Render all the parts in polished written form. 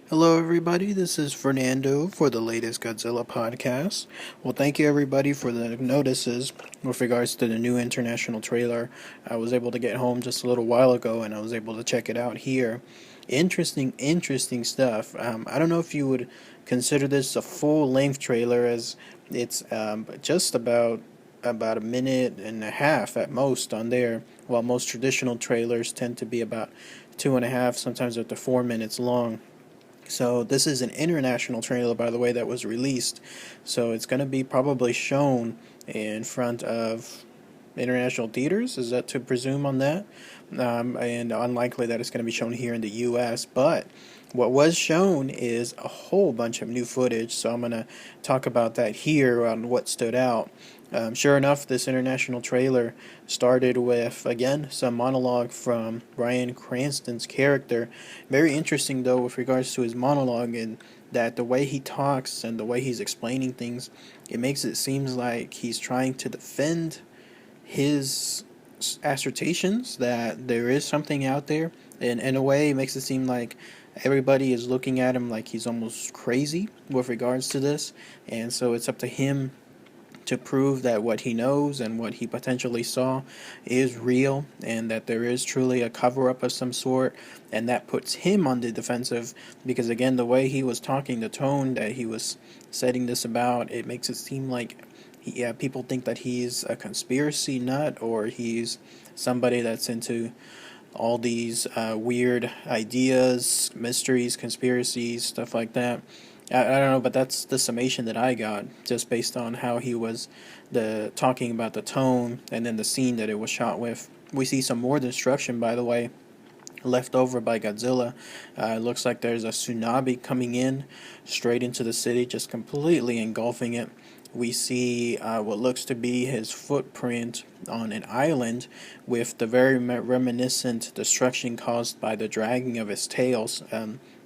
Hello, everybody. This is Fernando for the latest Godzilla Podcast. Well, thank you, everybody, for the notices with regards to the new international trailer. I was able to get home just a little while ago and I was able to check it out here. Interesting stuff. I don't know if you would consider this a full length trailer, as it's just about a minute and a half at most on there, while most traditional trailers tend to be about 2.5, sometimes up to 4 minutes long. So this is an international trailer, by the way, that was released. So it's going to be probably shown in front of international theaters. Is that to presume on that? And unlikely that it's going to be shown here in the U.S. But what was shown is a whole bunch of new footage. So I'm going to talk about that here on what stood out. Sure enough, this international trailer started with, again, some monologue from Bryan Cranston's character. Very interesting, though, with regards to his monologue, and that the way he talks and the way he's explaining things, it makes it seem like he's trying to defend his assertions that there is something out there. And in a way, it makes it seem like everybody is looking at him like he's almost crazy with regards to this. And so it's up to him to prove that what he knows and what he potentially saw is real, and that there is truly a cover up of some sort, and that puts him on the defensive because, again, the way he was talking, the tone that he was setting this about, it makes it seem like people think that he's a conspiracy nut, or he's somebody that's into all these weird ideas, mysteries, conspiracies, stuff like that. I don't know, but that's the summation that I got just based on how he was talking about the tone and then the scene that it was shot with. We see some more destruction, by the way, left over by Godzilla. It looks like there's a tsunami coming in straight into the city, just completely engulfing it. We see what looks to be his footprint on an island with the very reminiscent destruction caused by the dragging of his tails.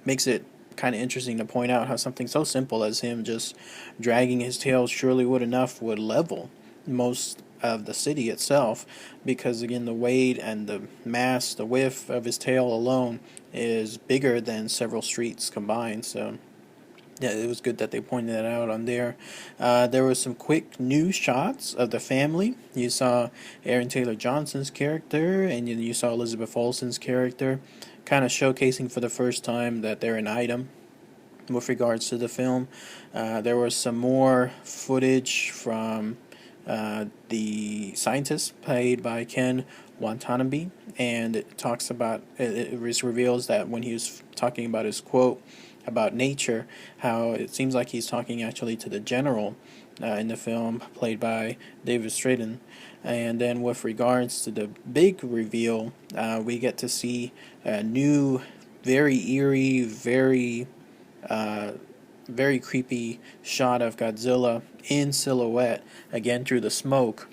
Makes it kind of interesting to point out how something so simple as him just dragging his tail surely would level most of the city itself, because again the weight and the mass, the width of his tail alone is bigger than several streets combined. So yeah, it was good that they pointed that out on there. There were some quick new shots of the family. You saw Aaron Taylor Johnson's character, and then you saw Elizabeth Olsen's character, kind of showcasing for the first time that they're an item with regards to the film. There was some more footage from the scientist played by Ken Watanabe, and it reveals that when he was talking about his quote about nature, how it seems like he's talking actually to the general in the film, played by David Stratton. And then with regards to the big reveal, we get to see a new, very eerie, very creepy shot of Godzilla in silhouette, again through the smoke.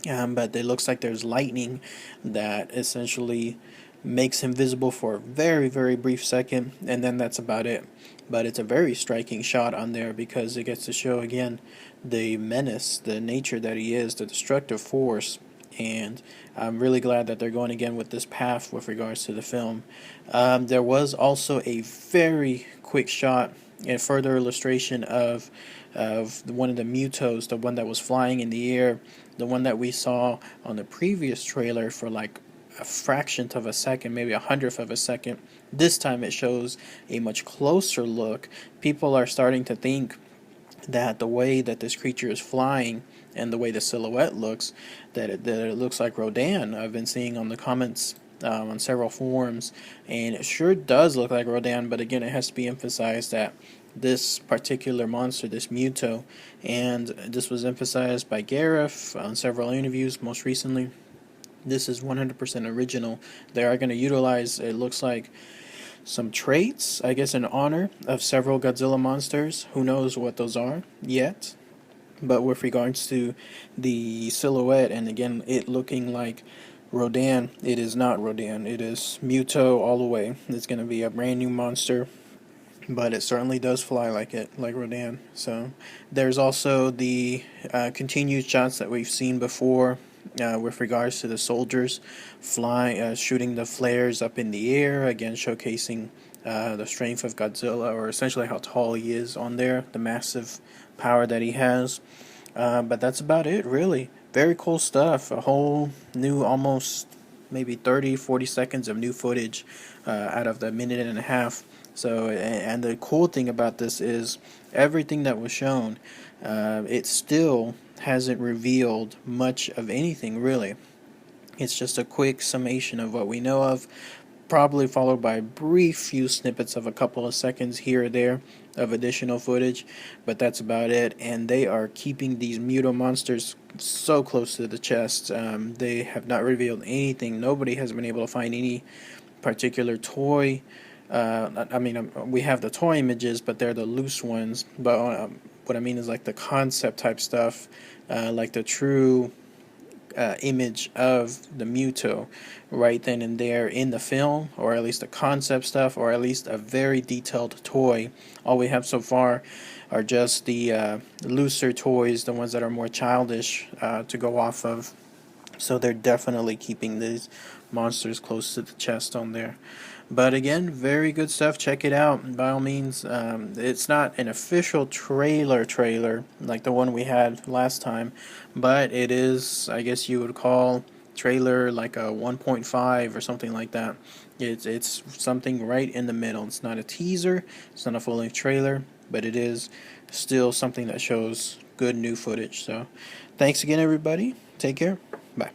But it looks like there's lightning that essentially makes him visible for a very brief second, and then that's about it. But it's a very striking shot on there because it gets to show again the menace, the nature that he is, the destructive force. And I'm really glad that they're going again with this path with regards to the film. There was also a very quick shot, a further illustration of one of the Mutos, the one that was flying in the air, the one that we saw on the previous trailer for like a fraction of a second, maybe 100th of a second. This time it shows a much closer look. People are starting to think that the way that this creature is flying and the way the silhouette looks, that it looks like Rodan. I've been seeing on the comments on several forums, and it sure does look like Rodan, but again, it has to be emphasized that this particular monster, this Muto, and this was emphasized by Gareth on several interviews most recently, this is 100% original. They are going to utilize, it looks like, some traits, I guess, in honor of several Godzilla monsters. Who knows what those are yet? But with regards to the silhouette, and again, it looking like Rodan, it is not Rodan. It is Muto all the way. It's going to be a brand new monster, but it certainly does fly like Rodan. So there's also the continued shots that we've seen before with regards to the soldiers flying, shooting the flares up in the air, again showcasing the strength of Godzilla, or essentially how tall he is on there, the massive power that he has. But that's about it, really. Very cool stuff. A whole new, almost maybe 30, 40 seconds of new footage out of the minute and a half. So, and the cool thing about this is everything that was shown, it still hasn't revealed much of anything, really. It's just a quick summation of what we know of, probably followed by brief few snippets of a couple of seconds here or there of additional footage, but that's about it. And they are keeping these Muto monsters so close to the chest. They have not revealed anything. Nobody has been able to find any particular toy. We have the toy images, but they're the loose ones. But what I mean is like the concept type stuff, like the true image of the Muto right then and there in the film, or at least the concept stuff, or at least a very detailed toy. All we have so far are just the looser toys, the ones that are more childish to go off of. So they're definitely keeping these monsters close to the chest on there. But again, very good stuff. Check it out by all means. It's not an official trailer like the one we had last time, but it is, I guess you would call trailer like a 1.5 or something like that. It's something right in the middle. It's not a teaser, it's not a full-length trailer, but it is still something that shows good new footage. So thanks again, everybody. Take care. Bye.